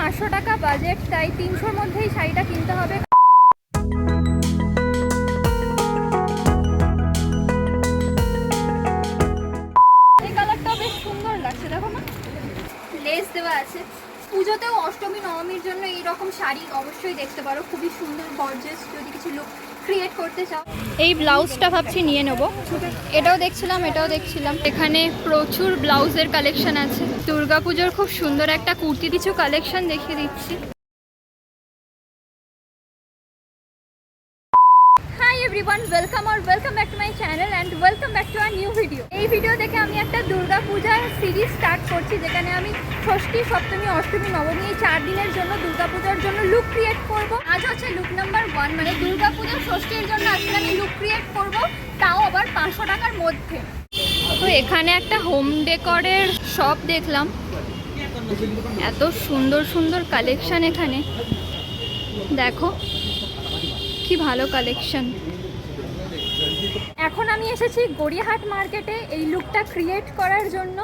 500 টাকা বাজেট, তাই 300-র মধ্যেই শাড়িটা কিনতে হবে। এই কালারটাও বেশ সুন্দর লাগছে, দেখো না, লেস দেওয়া আছে। পুজোতেও অষ্টমী নবমীর জন্য এইরকম শাড়ি অবশ্যই দেখতে পারো, খুবই সুন্দর গর্জিয়াস যদি কিছু লুক ক্রিয়েট করতে চাও। এই ব্লাউজটা ভাবছি নিয়ে নেব, এটাও দেখছিলাম। এখানে প্রচুর ব্লাউজের কালেকশন আছে। দুর্গাপুজোর খুব সুন্দর একটা কুর্তি কিছু কালেকশন দেখিয়ে দিচ্ছি। Hi everyone, welcome back to my channel and welcome back to our new video. এই ভিডিও দেখে আমি একটা দুর্গাপূজার সিরিজ স্টার্ট করছি, যেখানে আমি ষষ্ঠী, সপ্তমী, অষ্টমী, নবমী এই 4 দিনের জন্য দুর্গাপূজার জন্য লুক ক্রিয়েট করব। আজ হচ্ছে লুক নাম্বার 1, মানে দুর্গাপূজার ষষ্ঠীর জন্য আজকে আমি লুক ক্রিয়েট করব, তাও আবার 500 টাকার মধ্যে। তো এখানে একটা হোম ডেকরের শপ দেখলাম, এত সুন্দর সুন্দর কালেকশন এখানে, দেখো কি ভালো কালেকশন। এখন আমি এসেছি গড়িয়াহাট মার্কেটে এই লুকটা ক্রিয়েট করার জন্য।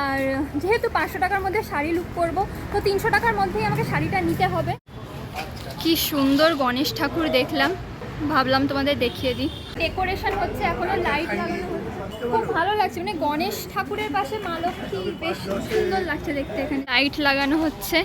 আর যেহেতু 500 টাকার মধ্যে শাড়ি লুক করব, তো 300 টাকার মধ্যেই আমাকে শাড়িটা নিতে হবে। কি সুন্দর গণেশ ঠাকুর দেখলাম, ভাবলাম তোমাদের দেখিয়ে দিই। ডেকোরেশন হচ্ছে, এখনো লাইট লাগানো হচ্ছে, খুব ভালো লাগছে। মানে গণেশ ঠাকুরের পাশে মা লক্ষ্মী, বেশ সুন্দর লাগছে দেখতে। এখানে লাইট লাগানো হচ্ছে।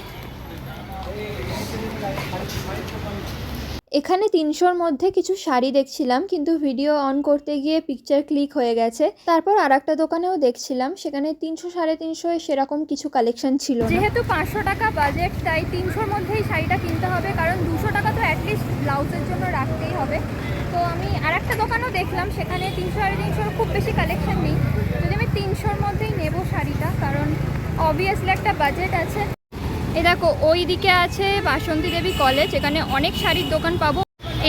এখানে 300-র মধ্যে কিছু শাড়ি দেখছিলাম, কিন্তু ভিডিও অন করতে গিয়ে পিকচার ক্লিক হয়ে গেছে। তারপর আরেকটা দোকানেও দেখছিলাম, সেখানে 300, 350 সেরকম কিছু কালেকশন ছিল না। যেহেতু 500 টাকা বাজেট, তাই 300-র মধ্যেই শাড়িটা কিনতে হবে, কারণ 200 টাকা তো অ্যাটলিস্ট ব্লাউজের জন্য রাখতেই হবে। তো আমি আরেকটা দোকানও দেখলাম, সেখানে 300, 350 খুব বেশি কালেকশন নেই। যদি আমি 300-র মধ্যেই নেব শাড়িটা, কারণ অবভিয়াসলি একটা বাজেট আছে। এই দেখো, ওই দিকে আছে বাসন্তী দেবী কলেজ, এখানে অনেক শাড়ির দোকান পাবো।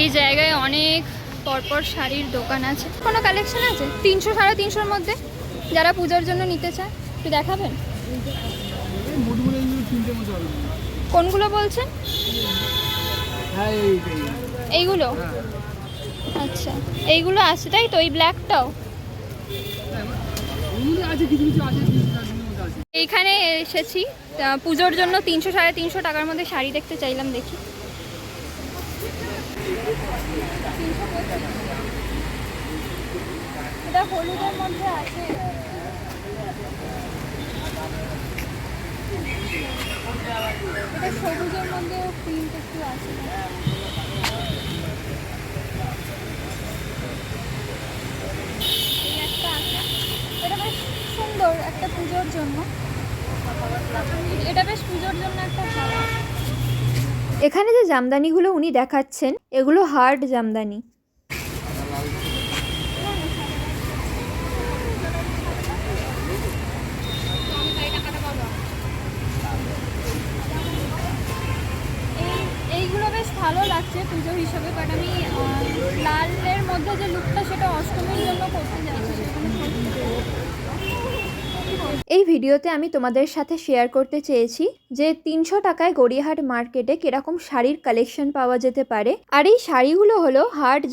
এই জায়গায় অনেক পরপর শাড়ির দোকান আছে। কোনো কালেকশন আছে 300, 350-র মধ্যে, যারা পুজোর জন্য নিতে চায়? একটু দেখাবেন। কোনগুলো বলছেন? এইগুলো? আচ্ছা, এইগুলো আছে তাই তো, এই ব্ল্যাকটাও এইখানে এসেছি পুজোর জন্য। 300, 350 টাকার মধ্যে শাড়ি দেখতে চাইলাম, দেখি। এটা হলুদের মধ্যে আছে, এটা সবুজের মধ্যেও প্রিন্ট একটু আছে। একটা আছে, এটা বেশ সুন্দর একটা পুজোর জন্য। এটা বেশ পুজোর জন্য একটা ভালো। এখানে যে জামদানিগুলো উনি দেখাচ্ছেন, এগুলো হার্ড জামদানি। এইগুলো বেশ ভালো লাগছে পুজো হিসাবে, বাট আমি লালের মধ্যে যে লুকটা, সেটা অষ্টমীর জন্য করতে যাচ্ছি। এই ভিডিওতে আমি তোমাদের সাথে শেয়ার করতে চেয়েছি যে 300 টাকায় গড়িয়াহাট মার্কেটে কিরকম শাড়ির কালেকশন পাওয়া যেতে পারে। আর এই শাড়িগুলো হলো হার্ড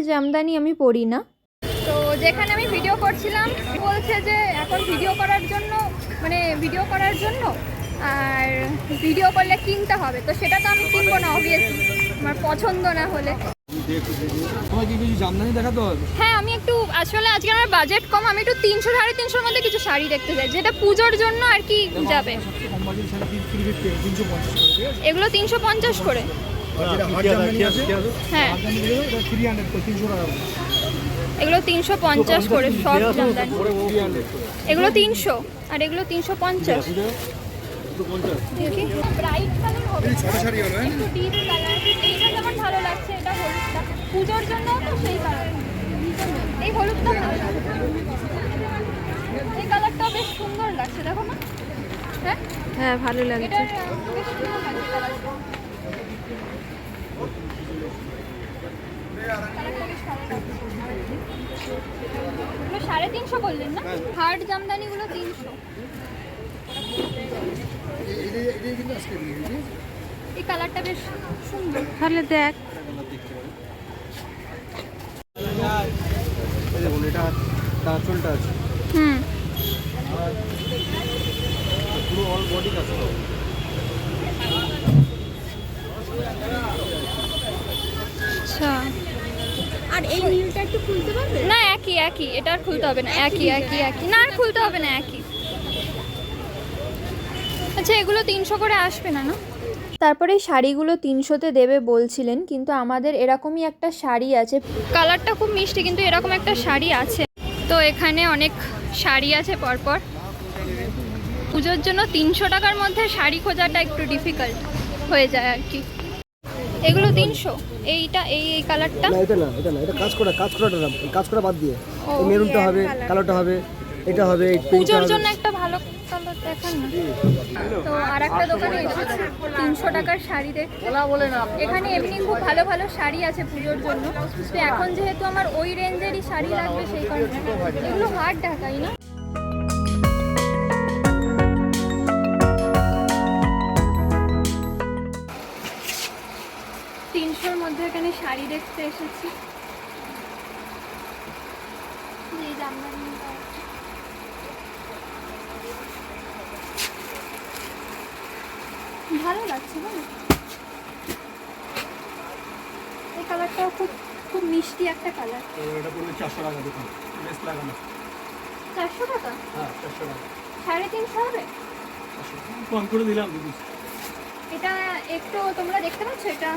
জামদানি আমি পরি না। তো যেখানে আমি ভিডিও করছিলাম, বলছে যে এখন ভিডিও করার জন্য আর ভিডিও করলে কিনতে হবে, তো সেটা তো আমি কিনবো না অবভিয়াসলি, আমার পছন্দ না হলে। হ্যাঁ, আমি একটু, আসলে আজকে আমার বাজেট কম, আমি একটু 300, 350-র মধ্যে কিছু শাড়ি দেখতে চাই, যেটা পুজোর জন্য আর কি যাবে। এগুলো 350 করে। হ্যাঁ, এগুলো 350 করে সব জামদানি। এগুলো 300 আর এগুলো 350। দেখি, ব্রাইট কালার হবে, একটু ডিপ কালার। এইটা যেমন ভালো লাগছে, এটা হলুদটা পুজোর জন্য, তো সেই কালার, এই হলুদটা ভালো লাগছে। এই কালারটাও বেশ সুন্দর লাগছে, দেখো না। হ্যাঁ হ্যাঁ, ভালো লাগছে। এটা বেশ সুন্দর লাগছে কালারটা। কালারটা বেশ ভালো লাগছে। এগুলো 350 বললেন না? হার্ড জামদানিগুলো 300। এই কালারটা বেশ সুন্দর। তাহলে দেখ, হুম, পুরো অল বডি কাজ করা। এই নীলটা একটু খুলতে পারবে? না, একই একই, এটা আর খুলতে হবে না, একই একই একই, না আর খুলতে হবে না, একই। আচ্ছা, এগুলো 300 করে আসবে না? না, তারপরে শাড়িগুলো 300-তে দেবে বলছিলেন, কিন্তু আমাদের এরকমই একটা শাড়ি আছে। কালারটা খুব মিষ্টি, কিন্তু এরকম একটা শাড়ি আছে। তো এখানে অনেক শাড়ি আছে পরপর। পুজোর জন্য 300 টাকার মধ্যে শাড়ি খোঁজাটা একটু ডিফিকাল্ট হয়ে যায় আর কি। এগুলো 300, এইটা এই কালারটা? না এটা না, এটা না, এটা কাজ করা বাদ দিয়ে এই মেরুনটা হবে, কালোটা হবে, এটা হবে, এই পিঙ্কটা পুজোর হবে। জন্য একটা ভালো কালার দেখান না। তো আর একটা দোকানে এসেছি 300 টাকার শাড়ি দেখতে। এখানে এমনি খুব ভালো ভালো শাড়ি আছে পুজোর জন্য। তো এখন যেহেতু আমার ওই রেঞ্জেরই শাড়ি লাগবে, সেই কারণে। এগুলো হাট ঢাকাই না? তিনশোর মধ্যে এখানে শাড়ি দেখতে এসেছি। এই জামদানিটা ভালো লাগছে, বলো? এই কালারটাও খুব খুব মিষ্টি একটা কালার। এটা পড়বে 400 টাকা দোকান, লেস লাগানো। 400 টাকা? হ্যাঁ 400 টাকা। 350 হবে? কম করে দিলাম দিদি। এটা একটু তোমরা দেখতে পাচ্ছ, এটা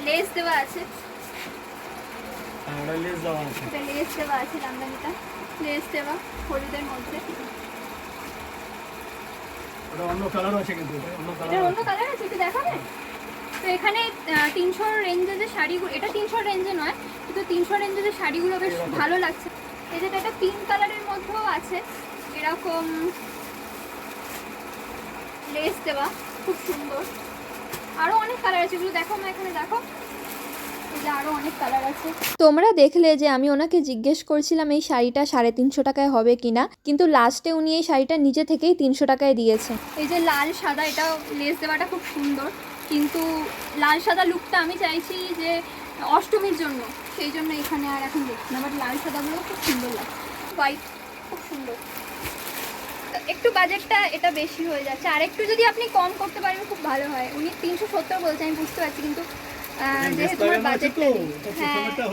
লেস দেওয়া আছে। হ্যাঁ ওটা লেস দেওয়া আছে। এটা লেস দেওয়া আছে, জামদানিটা লেস দেওয়া, হলুদের মধ্যে। ওটা অন্য কালার আছে, কিন্তু এটা অন্য কালার। এটা অন্য কালার আছে, একটু দেখাবে? তো এখানে 300 রেঞ্জে যে শাড়িগুলো, এটা 300 রেঞ্জে নয়, কিন্তু 300 রেঞ্জে যে শাড়িগুলো বেশ ভালো লাগছে। এই যেটা একটা পিঙ্ক কালারের মধ্যেও আছে, এরকম লেস দেওয়া, খুব সুন্দর। আরও অনেক কালার আছে, এগুলো দেখো না, এখানে দেখো, এই যে আরও অনেক কালার আছে। তোমরা দেখলে যে আমি ওনাকে জিজ্ঞেস করছিলাম এই শাড়িটা 350 টাকায় হবে কিনা, কিন্তু লাস্টে উনি এই শাড়িটা নিজে থেকেই 300 টাকায় দিয়েছে। এই যে লাল সাদা, এটা লেস দেওয়াটা খুব সুন্দর, কিন্তু লাল সাদা লুকটা আমি চাইছি যে অষ্টমীর জন্য, সেই জন্য এখানে আর এখন দেখছি না। বাট লাল সাদাগুলো খুব সুন্দর লাগে, হোয়াইট খুব সুন্দর। একটু বাজেটটা এটা বেশি হয়ে যাচ্ছে, আর একটু যদি আপনি কম করতে পারেন খুব ভালো হয়। উনি 370 বলছে, আমি বুঝতে পারছি, কিন্তু যেহেতু আমার বাজেটটা নেই। হ্যাঁ, এটা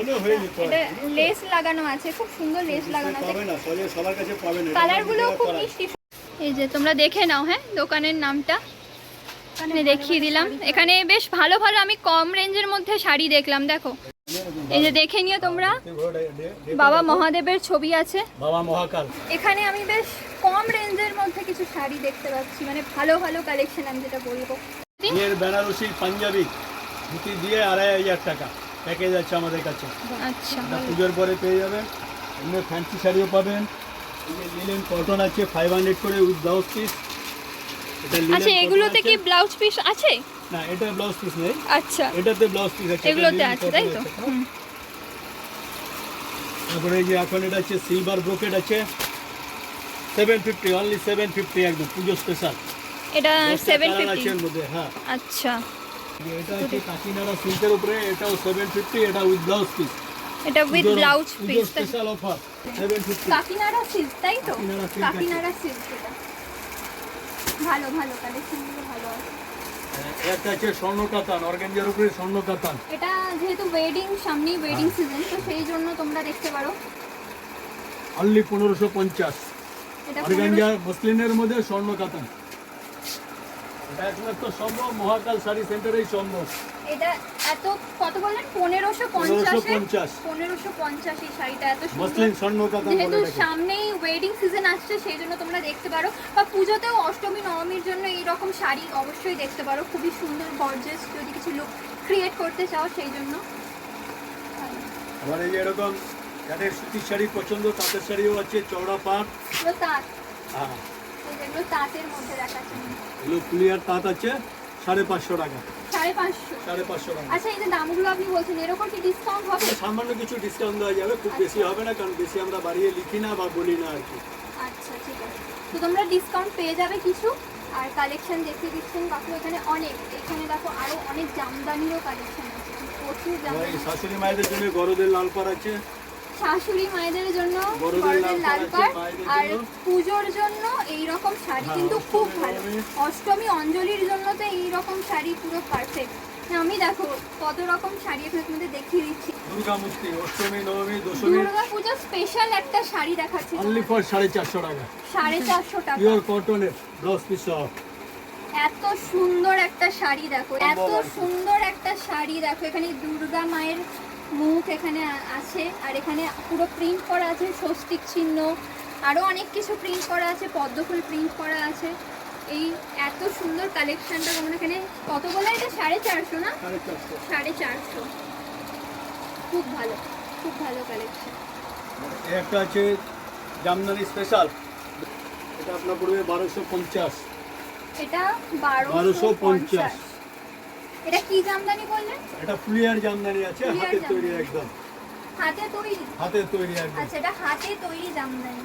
লেস লাগানো আছে, খুব সুন্দর লেস লাগানো আছে, কালারগুলো খুব মিষ্টি। এই যে তোমরা দেখে নাও, হ্যাঁ, দোকানের নামটা এখানে দেখিয়ে দিলাম। এখানে বেশ ভালো ভালো আমি কম রেঞ্জের মধ্যে শাড়ি দেখলাম, দেখো। এই যে দেখে নিও তোমরা, বাবা মহাদেবের ছবি আছে, বাবা মহাকাল। এখানে আমি বেশ কম রেঞ্জের মধ্যে কিছু শাড়ি দেখতে পাচ্ছি, মানে ভালো ভালো কালেকশন, আমি যেটা বলবো। এর বেনারসি পাঞ্জাবি ধুতি দিয়ে 2500 টাকা প্যাকেজ আছে আমাদের কাছে। আচ্ছা, পুজোর পরে পেয়ে যাবেন। এমনি ফ্যান্সি শাড়িও পাবেন। এই যে লিলেন কটন আছে 500 করে উইথ ব্লাউজ পিস। আচ্ছা, এগুলোতে কি ব্লাউজ পিস আছে? না, এটা ব্লাউজ পিস নেই। আচ্ছা, এটাতে ব্লাউজ পিস আছে, এগুলোতে আছে, তাই তো? তারপরে এই যে এখন এটা আছে সিলভার ব্রোকেট আছে 750, অনলি 750, একদম পুজো স্পেশাল। এটা 750 আছে এর মধ্যে। হ্যাঁ, আচ্ছা, এটা আছে কাকিনাড়া সিল্কের উপরে, এটাও 750, এটা উইথ ব্লাউজ পিস। এটা with blouse piece, special offer 750। Kakinara silk, তাই তো? কাকিনাড়া silk কাকিনাড়া সিল্ক, এটা ভালো ভালো কালেকশনগুলো ভালো আছে। একটা আছে স্বর্ণ কাতান, অর্গানজার উপরে স্বর্ণ কাতান। এটা যেহেতু সামনেই ওয়েডিং সিজন, তো সেই জন্য তোমরা দেখতে পারো। অনলি 1550, এটা অর্গানজার মসলিনের মধ্যে স্বর্ণ কাতান। এটা একমাত্র সম্ভব মহাকাল শাড়ি সেন্টারেই সম্ভব। এটা এত কত বললেন? 1550 1550 1550 এই শাড়িটা এত সুন্দর। মসলিন স্বর্ণ কাতান যেহেতু বলে এটাকে। সামনেই ওয়েডিং সিজন আসছে, সেই জন্য তোমরা দেখতে পারো, বা পুজোতেও অষ্টমী নবমীর জন্য এইরকম শাড়ি অবশ্যই দেখতে পারো। খুবই সুন্দর গর্জিয়াস, যদি কিছু লুক ক্রিয়েট করতে চাও সেই জন্য। আবার এই যে এরকম যাদের সুতির শাড়ি পছন্দ, তাঁতের শাড়িও আছে, চওড়া পাট। এগুলো তাঁত, হ্যাঁ, যেগুলো তাঁতের মধ্যে দেখাচ্ছে, এগুলো ক্লিয়ার তাঁত আছে 550 টাকা। 550? 550 টাকা। আচ্ছা, এই যে দামগুলো আপনি বলছেন, এর উপর কি ডিসকাউন্ট হবে? সামান্য কিছু ডিসকাউন্ট দেওয়া যাবে, খুব বেশি হবে না, কারণ বেশি আমরা বাড়িয়ে লিখি না বা বলি না আর কি। আচ্ছা, ঠিক আছে। তো তোমরা ডিসকাউন্ট পেয়ে যাবে কিছু। আর কালেকশন দেখিয়ে দিচ্ছেন কাকু, এখানে অনেক, এখানে দেখো আরো অনেক জামদানিরও কালেকশন আছে, প্রচুর এই জামদানি। শাশুড়ি মায়েদের জন্য গরদের লাল পাড় আছে, শাশুড়ি মায়েদের জন্য বড়দের বড়দের লাল লাল পাড় পাড়, আছে, মায়েদের আর জন্য। পুজোর জন্য এই রকম শাড়ি হ্যাঁ, কিন্তু খুব অষ্টমী, ভালো। নবমী। অষ্টমী অঞ্জলির জন্য তো এই রকম শাড়ি পুরো পারফেক্ট। আমি দেখো কত রকম শাড়ি এখানে তোমাদের দেখিয়ে দিচ্ছি। দুর্গা মূর্তি অষ্টমী নবমী দশমী দুর্গা পূজা স্পেশাল একটা শাড়ি দেখাচ্ছি অনলি ফর 450 টাকা 450 টাকা পিওর কটনের ব্লাউজ পিস সহ। এত সুন্দর একটা শাড়ি দেখো, এত সুন্দর একটা শাড়ি দেখো। এখানে দুর্গা মায়ের মুখ এখানে আছে, আর এখানে পুরো প্রিন্ট করা আছে স্বস্তিক চিহ্ন, আরও অনেক কিছু প্রিন্ট করা আছে, পদ্মফুল প্রিন্ট করা আছে। এই এত সুন্দর কালেকশনটা তোমরা এখানে কত বলে, এটা 450 না? 450। খুব ভালো, খুব ভালো কালেকশন। একটা আছে জামদানি স্পেশাল, এটা আপনার পড়বে 1250। এটা 1250। এটা কি জামদানি বললেন? এটা ফুলিয়ার জামদানি আছে, ফুলিয়ার হাতে তৈরি জামদানি। একদম হাতে তৈরি? হাতে তৈরি একদম। আচ্ছা, এটা হাতে তৈরি জামদানি,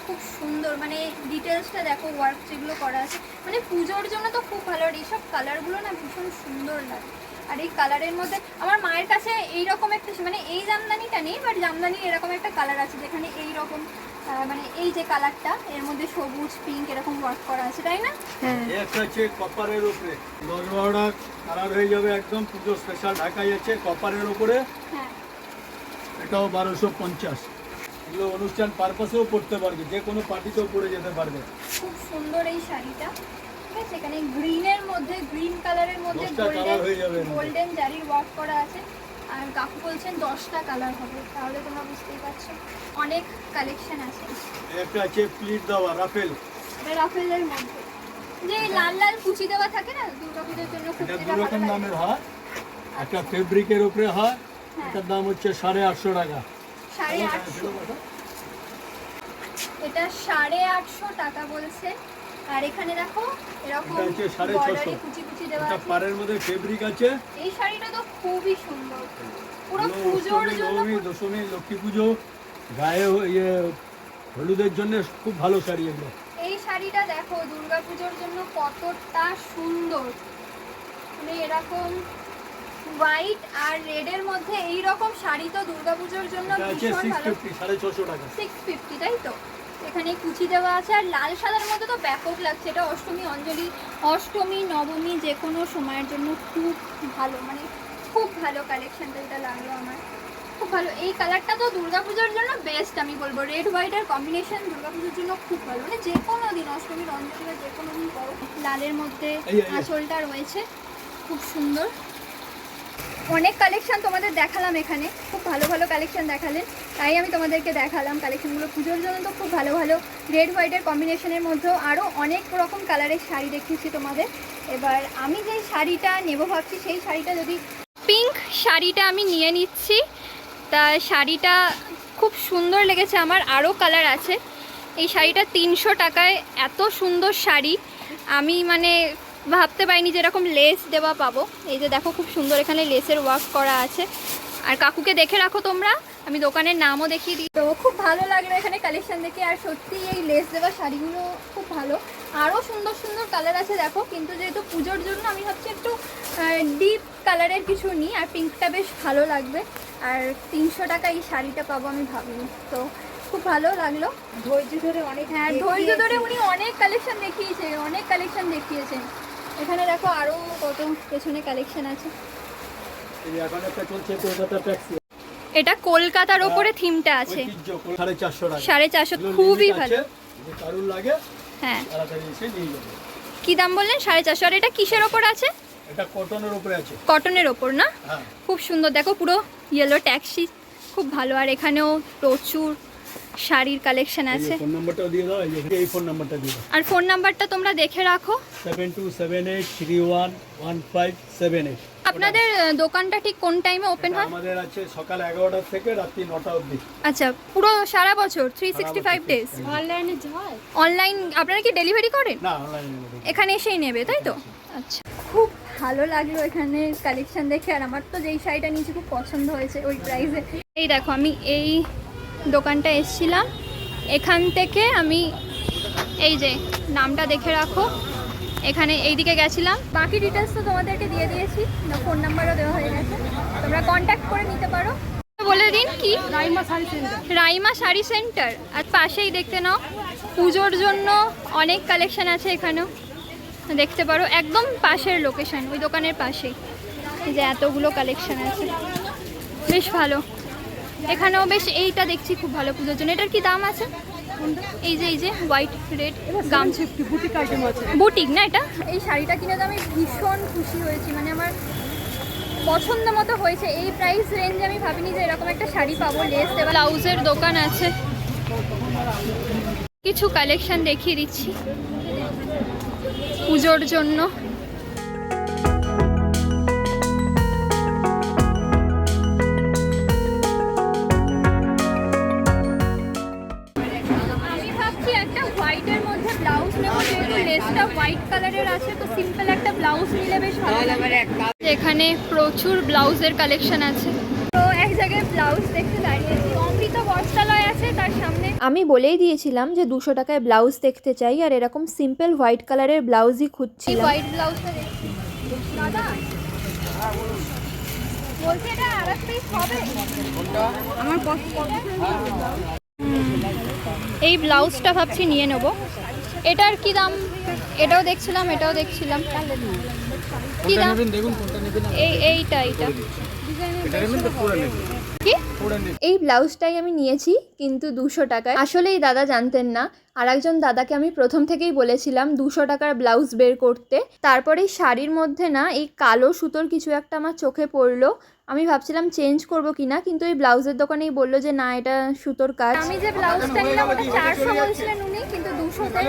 খুব সুন্দর। মানে ডিটেলসটা দেখো, ওয়ার্ক যেগুলো করা আছে, মানে পুজোর জন্য তো খুব ভালো। আর এইসব কালারগুলো না ভীষণ সুন্দর লাগে। আর এই কালারের মধ্যে আমার মায়ের কাছে এইরকম একটা, মানে এই জামদানিটা নেই, বাট জামদানির এরকম একটা কালার আছে যেখানে এইরকম মানে এই যে কালারটা, এর মধ্যে সবুজ পিঙ্ক এরকম ওয়ার্ক করা আছে, তাই না? হ্যাঁ, একটা আছে কপারের উপরে 10-12টা কালার হয়ে যাবে একদম। পুজো স্পেশাল ঢাকাই আছে কপারের উপরে, হ্যাঁ, এটাও 1250। এগুলো অনুষ্ঠান পারপাসেও পড়তে পারবে, যে কোনো পার্টিতেও পরে যেতে পারবে। খুব সুন্দর এই শাড়িটা। ঠিক আছে, এখানে গ্রিনের মধ্যে, গ্রিন কালারের মধ্যে 10টা কালার হয়ে যাবে এর মধ্যে। গোল্ডেন জারির ওয়ার্ক করা আছে। আর কাকু বলছেন 10টা কালার হবে, তাহলে তোমরা বুঝতেই পারছো অনেক কালেকশন আছে। একটা আছে প্লিট দেওয়া রাফেল, এটা রাফেলের মধ্যে যে লাল লাল কুচি দেওয়া থাকে না, দুর্গাপূজার জন্য খুব এটা যেটা দু ভালো রকম লাগে। দামের হয়। একটা ফেব্রিকের উপরে হয়, হ্যাঁ। এটার দাম হচ্ছে 850 টাকা। 850। এটা 850 টাকা বলছে। আর এখানে দেখো এরকম এটা হচ্ছে 650। বর্ডারে কুচি কুচি দেওয়া এটা আছে। পাড়ের মধ্যে ফেব্রিক আছে। এই শাড়িটা তো খুবই সুন্দর, পুরো এগুলো পুজোর অষ্টমী, জন্য। নবমী, দশমী, লক্ষ্মী পুজো, গায়ে হলুদের জন্য খুব ভালো শাড়ি এগুলো। এই শাড়িটা দেখো দুর্গাপুজোর জন্য কতটা সুন্দর, মানে এরকম হোয়াইট আর রেডের মধ্যে এই রকম শাড়ি তো দুর্গাপুজোর জন্য এটা আছে ভীষণ ভালো। 650, 650 টাকা। 650, তাই তো? এখানে কুচি দেওয়া আছে, আর লাল সাদার মধ্যে তো ব্যাপক লাগছে। এটা অষ্টমী অঞ্জলি, অষ্টমী নবমী যে কোনো সময়ের জন্য খুব ভালো, মানে খুব ভালো কালেকশনটা এটা লাগলো আমার, খুব ভালো। এই কালারটা তো দুর্গাপুজোর জন্য বেস্ট আমি বলবো। রেড হোয়াইটের কম্বিনেশন দুর্গাপুজোর জন্য খুব ভালো, মানে যে কোনো দিন, অষ্টমীর অঞ্জলি বা যে কোনো দিন করো। লালের মধ্যে এই। আঁচলটা রয়েছে, খুব সুন্দর। অনেক কালেকশন তোমাদের দেখালাম এখানে, খুব ভালো ভালো কালেকশন দেখালেন, তাই আমি তোমাদেরকে দেখালাম কালেকশনগুলো। পুজোর জন্য তো খুব ভালো ভালো রেড হোয়াইটের কম্বিনেশনের মধ্যেও আরও অনেক রকম কালারের শাড়ি দেখিয়েছি তোমাদের। এবার আমি যেই শাড়িটা নেব ভাবছি, সেই শাড়িটা যদি পিঙ্ক শাড়িটা আমি নিয়ে নিচ্ছি। তা শাড়িটা খুব সুন্দর লেগেছে আমার, আরও কালার আছে। এই শাড়িটা 300 টাকায় এত সুন্দর শাড়ি আমি মানে ভাবতে পারিনি যে এরকম লেস দেওয়া পাবো। এই যে দেখো খুব সুন্দর এখানে লেসের ওয়ার্ক করা আছে। আর কাকুকে দেখে রাখো তোমরা, আমি দোকানের নামও দেখিয়ে দিই। তো খুব ভালো লাগলো এখানে কালেকশন দেখে, আর সত্যি এই লেস দেওয়া শাড়িগুলো খুব ভালো। আরও সুন্দর সুন্দর কালার আছে দেখো, কিন্তু যেহেতু পুজোর জন্য আমি ভাবছি একটু ডিপ কালারের কিছু নিই, আর পিঙ্কটা বেশ ভালো লাগবে। আর 300 টাকা এই শাড়িটা পাবো আমি ভাবিনি, তো খুব ভালো লাগলো। ধৈর্য ধরে অনেক, হ্যাঁ ধৈর্য ধরে উনি অনেক কালেকশন দেখিয়েছে, অনেক কালেকশন দেখিয়েছেন। এখানে দেখো আরও কত পেছনে কালেকশন আছে। এই এখন একটা চলছে কলকাতা ট্যাক্সি, এটা কলকাতার ওপরে থিমটা আছে। ঐতিহ্য 450 টাকা। 450, এগুলো খুবই limit ভালো। আছে, যদি কারুর লাগে হ্যাঁ, তাড়াতাড়ি এসে নিয়ে যাবে। কি দাম বললেন? 450। আর এটা কিসের ওপর আছে? এটা কটনের উপরে আছে। কটনের ওপর না? হ্যাঁ, খুব সুন্দর দেখো, পুরো ইয়েলো ট্যাক্সি, খুব ভালো। আর এখানেও প্রচুর শাড়ির কালেকশন আছে। ফোন নাম্বারটাও দিয়ে দাও, এই ফোন নাম্বারটা দিয়ে দাও। আর ফোন নাম্বারটা তোমরা দেখে রাখো। 7278311578। আপনাদের দোকানটা ঠিক কোন টাইমে ওপেন হয়? আমাদের আছে সকাল 11টা থেকে রাত্রি 9টা অবধি। আচ্ছা, পুরো সারা বছর 365 ডেজ অনলাইনে হয়। অনলাইন? আপনারা কি ডেলিভারি করেন? না, অনলাইনে এখানে এসেই নেবে, তাই তো? আচ্ছা, খুব ভালো লাগলো এখানে কালেকশন দেখে। আর আমার তো যেই শাড়িটা নিয়েছি খুব পছন্দ হয়েছে ওই প্রাইসে। এই দেখো আমি এই দোকানটা এসেছিলাম, এখান থেকে আমি এই যে নামটা দেখে রাখো, এখানে এইদিকে গেছিলাম। বাকি ডিটেলস তো তোমাদেরকে দিয়ে দিয়েছি, ফোন নাম্বারও দেওয়া হয়ে গেছে, তোমরা কন্ট্যাক্ট করে নিতে পারো। বলে দিন কি? রাইমা শাড়ি সেন্টার। রাইমা শাড়ি সেন্টার। আর পাশেই দেখতে নাও, পুজোর জন্য অনেক কালেকশন আছে এখানেও দেখতে পারো, একদম পাশের লোকেশন, ওই দোকানের পাশেই এই যে এতগুলো কালেকশন আছে। বেশ ভালো। এখানেও বেশ এইটা দেখছি খুব ভালো পুজোর জন্য। এটার কি দাম আছে? এই যে হোয়াইট রেড গাম বুটিক আইটেম আছে। বুটিক না এটা? এই শাড়িটা কিনে তো আমি ভীষণ খুশি হয়েছি, মানে আমার পছন্দ মতো হয়েছে। এই প্রাইস রেঞ্জে আমি ভাবিনি যে এরকম একটা শাড়ি পাবো। লেস ব্লাউজের দোকান আছে, কিছু কালেকশন দেখিয়ে দিচ্ছি পুজোর জন্য। আমি ভাবছি একটা হোয়াইটের মধ্যে ব্লাউজ নেবো, যেহেতু লেসটা হোয়াইট কালারের আছে, তো সিম্পল একটা ব্লাউজ নিলে বেশ ভালো লাগবে। এখানে প্রচুর ব্লাউজের কালেকশন আছে। তো এক জায়গায় ব্লাউজ দেখতে দাঁড়িয়েছি, অমৃত বস্ত্রালয় আছে তার সামনে। আমি বলেই দিয়েছিলাম যে 200 টাকায় ব্লাউজ দেখতে চাই, আর এরকম সিম্পল হোয়াইট কালারের ব্লাউজই এই খুঁজছিলাম। হোয়াইট ব্লাউজটা দেখছি। দাদা বলছি এটা আরেক পিস হবে? আমার পছন্দ। এই ব্লাউজটা ভাবছি নিয়ে নেব। এটার কি দাম? এটাও দেখছিলাম, এটাও দেখছিলাম। কি দাম? এইটা কি? এই ব্লাউজটাই আমি নিয়েছি, কিন্তু 200 টাকায়। আসলে এই দাদা জানতেন না, আর একজন দাদাকে আমি প্রথম থেকেই বলেছিলাম 200 টাকার ব্লাউজ বের করতে। তারপরে এই শাড়ির মধ্যে না এই কালো সুতোর কিছু একটা আমার চোখে পড়লো। আমি ভাবছিলাম চেঞ্জ করবো কিনা, কিন্তু এই ব্লাউজের দোকানেই বললো যে না, এটা সুতোর কাজ। আমি যে ব্লাউজটা নিলাম ওটা 400 বলছিলেন উনি, কিন্তু 200তে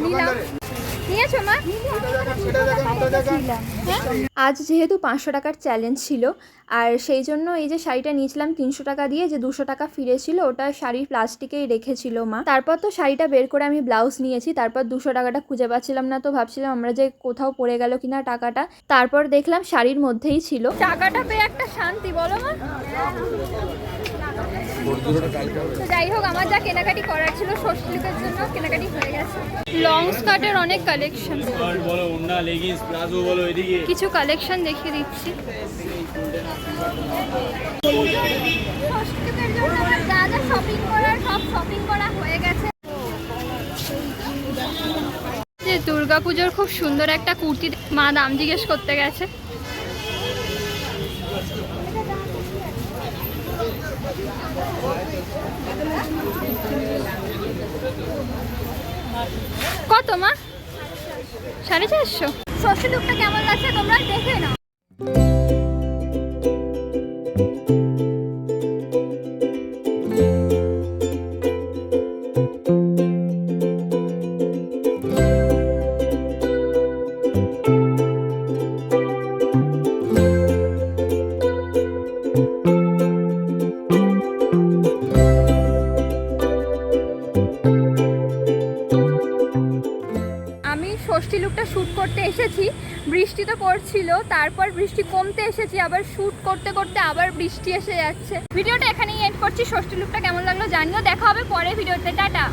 নিলাম। নিয়েছো মা? আজ যেহেতু 500 টাকার চ্যালেঞ্জ ছিল, আর সেই জন্য এই যে শাড়িটা নিয়েছিলাম 300 টাকা দিয়ে, যে 200 টাকা ফিরেছিল ওটা শাড়ির প্লাস্টিকেই রেখেছিল মা। তারপর তো শাড়িটা বের করে আমি ব্লাউজ নিয়েছি, তারপর 200 টাকাটা খুঁজে পাচ্ছিলাম না, তো ভাবছিলাম আমরা যে কোথাও পড়ে গেল কিনা টাকাটা। তারপর দেখলাম শাড়ির মধ্যেই ছিল। টাকাটা পেয়ে একটা শান্তি, বলো মা। তো যাই হোক, আমার যা কেনাকাটি করার ছিল ষষ্ঠীর জন্য কেনাকাটি হয়ে গেছে। লং স্কার্টের অনেক কালেকশন, স্কার্ট বলো, ওড়না, লেগিংস, প্লাজো বলো, এদিকে কিছু কালেকশন দেখিয়ে দিচ্ছি। ষষ্ঠীর জন্য আমার যা যা শপিং করার সব শপিং করা হয়ে গেছে। যে দুর্গাপুজোর খুব সুন্দর একটা কুর্তি মা দাম জিজ্ঞেস করতে গেছে। কত মা? 450। ষষ্ঠী লুকটা কেমন লাগছে তোমরা দেখে নাও। ষষ্ঠী লুকটা শ্যুট করতে এসেছি, বৃষ্টি তো পড়ছিল, তারপর বৃষ্টি কমতে এসেছি, আবার শ্যুট করতে করতে আবার বৃষ্টি এসে যাচ্ছে। ভিডিওটা এখানেই এন্ড করছি। ষষ্ঠী লুকটা কেমন লাগলো জানিও, দেখা হবে পরের ভিডিওতে। টাটা।